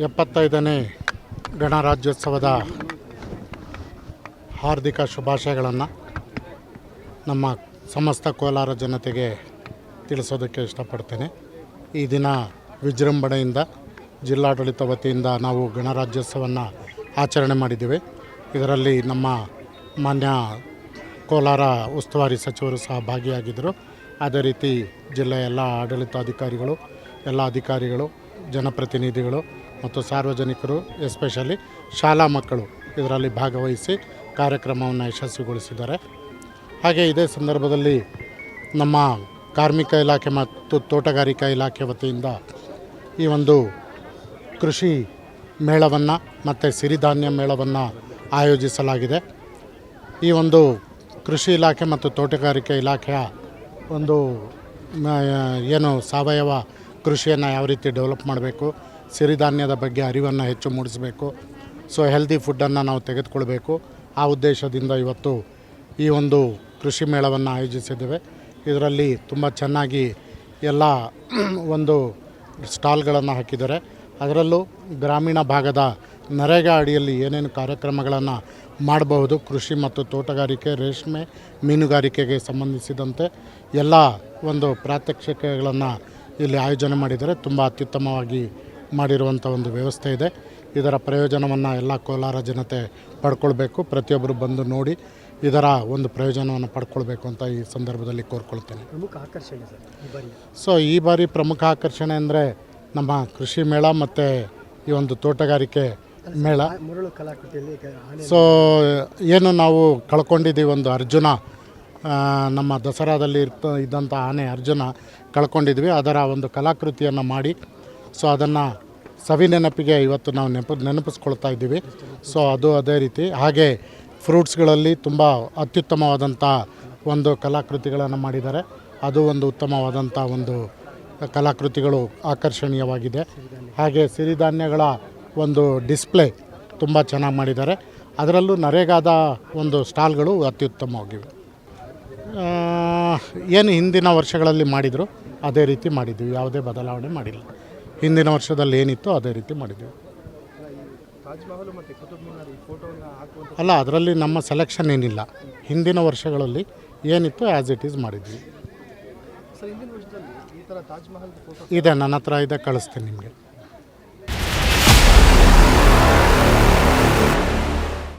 75ನೇ ಗಣರಾಜ್ಯೋತ್ಸವದ ಹಾರ್ದಿಕ ಶುಭಾಶಯಗಳನ್ನು ನಮ್ಮ ಸಮಸ್ತ ಕೋಲಾರ ಜನತೆಗೆ ತಿಳಿಸೋದಕ್ಕೆ ಇಷ್ಟಪಡ್ತೇನೆ. ಈ ದಿನ ವಿಜೃಂಭಣೆಯಿಂದ ಜಿಲ್ಲಾಡಳಿತ ವತಿಯಿಂದ ನಾವು ಗಣರಾಜ್ಯೋತ್ಸವವನ್ನು ಆಚರಣೆ ಮಾಡಿದ್ದೇವೆ. ಇದರಲ್ಲಿ ನಮ್ಮ ಮಾನ್ಯ ಕೋಲಾರ ಉಸ್ತುವಾರಿ ಸಚಿವರು ಸಹ ಭಾಗಿಯಾಗಿದ್ದರು. ಅದೇ ರೀತಿ ಜಿಲ್ಲೆಯ ಎಲ್ಲ ಆಡಳಿತಾಧಿಕಾರಿಗಳು, ಎಲ್ಲ ಅಧಿಕಾರಿಗಳು, ಜನಪ್ರತಿನಿಧಿಗಳು ಮತ್ತು ಸಾರ್ವಜನಿಕರು, ಎಸ್ಪೆಷಲಿ ಶಾಲಾ ಮಕ್ಕಳು ಇದರಲ್ಲಿ ಭಾಗವಹಿಸಿ ಕಾರ್ಯಕ್ರಮವನ್ನು ಯಶಸ್ವಿಗೊಳಿಸಿದ್ದಾರೆ. ಹಾಗೆ ಇದೇ ಸಂದರ್ಭದಲ್ಲಿ ನಮ್ಮ ಕಾರ್ಮಿಕ ಇಲಾಖೆ ಮತ್ತು ತೋಟಗಾರಿಕಾ ಇಲಾಖೆ ವತಿಯಿಂದ ಈ ಒಂದು ಕೃಷಿ ಮೇಳವನ್ನು ಮತ್ತು ಸಿರಿಧಾನ್ಯ ಮೇಳವನ್ನು ಆಯೋಜಿಸಲಾಗಿದೆ. ಈ ಒಂದು ಕೃಷಿ ಇಲಾಖೆ ಮತ್ತು ತೋಟಗಾರಿಕೆ ಇಲಾಖೆಯ ಒಂದು ಏನು ಸಾವಯವ ಕೃಷಿಯನ್ನು ಯಾವ ರೀತಿ ಡೆವಲಪ್ ಮಾಡಬೇಕು, ಸಿರಿಧಾನ್ಯದ ಬಗ್ಗೆ ಅರಿವನ್ನು ಹೆಚ್ಚು ಮೂಡಿಸಬೇಕು, ಸೊ ಹೆಲ್ದಿ ಫುಡ್ಡನ್ನು ನಾವು ತೆಗೆದುಕೊಳ್ಬೇಕು, ಆ ಉದ್ದೇಶದಿಂದ ಇವತ್ತು ಈ ಒಂದು ಕೃಷಿ ಮೇಳವನ್ನು ಆಯೋಜಿಸಿದ್ದೇವೆ. ಇದರಲ್ಲಿ ತುಂಬ ಚೆನ್ನಾಗಿ ಎಲ್ಲ ಒಂದು ಸ್ಟಾಲ್ಗಳನ್ನು ಹಾಕಿದ್ದಾರೆ. ಅದರಲ್ಲೂ ಗ್ರಾಮೀಣ ಭಾಗದ ನರೇಗಾ ಅಡಿಯಲ್ಲಿ ಏನೇನು ಕಾರ್ಯಕ್ರಮಗಳನ್ನು ಮಾಡಬಹುದು, ಕೃಷಿ ಮತ್ತು ತೋಟಗಾರಿಕೆ, ರೇಷ್ಮೆ, ಮೀನುಗಾರಿಕೆಗೆ ಸಂಬಂಧಿಸಿದಂತೆ ಎಲ್ಲ ಒಂದು ಪ್ರಾತ್ಯಕ್ಷಿಕೆಗಳನ್ನು ಇಲ್ಲಿ ಆಯೋಜನೆ ಮಾಡಿದ್ದಾರೆ. ತುಂಬ ಅತ್ಯುತ್ತಮವಾಗಿ ಮಾಡಿರುವಂಥ ಒಂದು ವ್ಯವಸ್ಥೆ ಇದೆ. ಇದರ ಪ್ರಯೋಜನವನ್ನು ಎಲ್ಲ ಕೋಲಾರ ಜನತೆ ಪಡ್ಕೊಳ್ಬೇಕು. ಪ್ರತಿಯೊಬ್ಬರು ಬಂದು ನೋಡಿ ಇದರ ಒಂದು ಪ್ರಯೋಜನವನ್ನು ಪಡ್ಕೊಳ್ಬೇಕು ಅಂತ ಈ ಸಂದರ್ಭದಲ್ಲಿ ಕೋರ್ಕೊಳ್ತೇನೆ. ಪ್ರಮುಖ ಆಕರ್ಷಣೆ ಸರ್ ಈ ಬಾರಿ? ಈ ಬಾರಿ ಪ್ರಮುಖ ಆಕರ್ಷಣೆ ಅಂದರೆ ನಮ್ಮ ಕೃಷಿ ಮೇಳ ಮತ್ತು ಈ ಒಂದು ತೋಟಗಾರಿಕೆ ಮೇಳ. ಮರಳು ಕಲಾಕೃತಿಯಲ್ಲಿ ಏನು ನಾವು ಕಳ್ಕೊಂಡಿದ್ದೀವಿ, ಒಂದು ಅರ್ಜುನ, ನಮ್ಮ ದಸರಾದಲ್ಲಿ ಇದ್ದಂಥ ಆನೆ ಅರ್ಜುನ ಕಳ್ಕೊಂಡಿದ್ವಿ. ಅದರ ಒಂದು ಕಲಾಕೃತಿಯನ್ನು ಮಾಡಿ ಅದನ್ನು ಸವಿನೆನಪಿಗೆ ಇವತ್ತು ನಾವು ನೆನಪಿಸ್ಕೊಳ್ತಾ ಇದ್ದೀವಿ. ಅದು ಅದೇ ರೀತಿ. ಹಾಗೆ ಫ್ರೂಟ್ಸ್ಗಳಲ್ಲಿ ತುಂಬ ಅತ್ಯುತ್ತಮವಾದಂಥ ಒಂದು ಕಲಾಕೃತಿಗಳನ್ನು ಮಾಡಿದ್ದಾರೆ. ಅದು ಒಂದು ಉತ್ತಮವಾದಂಥ ಒಂದು ಕಲಾಕೃತಿಗಳು ಆಕರ್ಷಣೀಯವಾಗಿದೆ. ಹಾಗೆ ಸಿರಿಧಾನ್ಯಗಳ ಒಂದು ಡಿಸ್ಪ್ಲೇ ತುಂಬ ಚೆನ್ನಾಗಿ ಮಾಡಿದ್ದಾರೆ. ಅದರಲ್ಲೂ ನರೇಗಾದ ಒಂದು ಸ್ಟಾಲ್ಗಳು ಅತ್ಯುತ್ತಮವಾಗಿವೆ. ಏನು ಹಿಂದಿನ ವರ್ಷಗಳಲ್ಲಿ ಮಾಡಿದರು ಅದೇ ರೀತಿ ಮಾಡಿದ್ದೀವಿ, ಯಾವುದೇ ಬದಲಾವಣೆ ಮಾಡಿಲ್ಲ. ಹಿಂದಿನ ವರ್ಷದಲ್ಲಿ ಏನಿತ್ತು ಅದೇ ರೀತಿ ಮಾಡಿದ್ದೀವಿ. ಅಲ್ಲ, ಅದರಲ್ಲಿ ನಮ್ಮ ಸೆಲೆಕ್ಷನ್ ಏನಿಲ್ಲ. ಹಿಂದಿನ ವರ್ಷಗಳಲ್ಲಿ ಏನಿತ್ತು ಆ್ಯಸ್ ಇಟ್ ಈಸ್ ಮಾಡಿದ್ವಿ. ಇದೆ, ನನ್ನ ಹತ್ರ ಇದೆ, ಕಳಿಸ್ತೀನಿ ನಿಮಗೆ.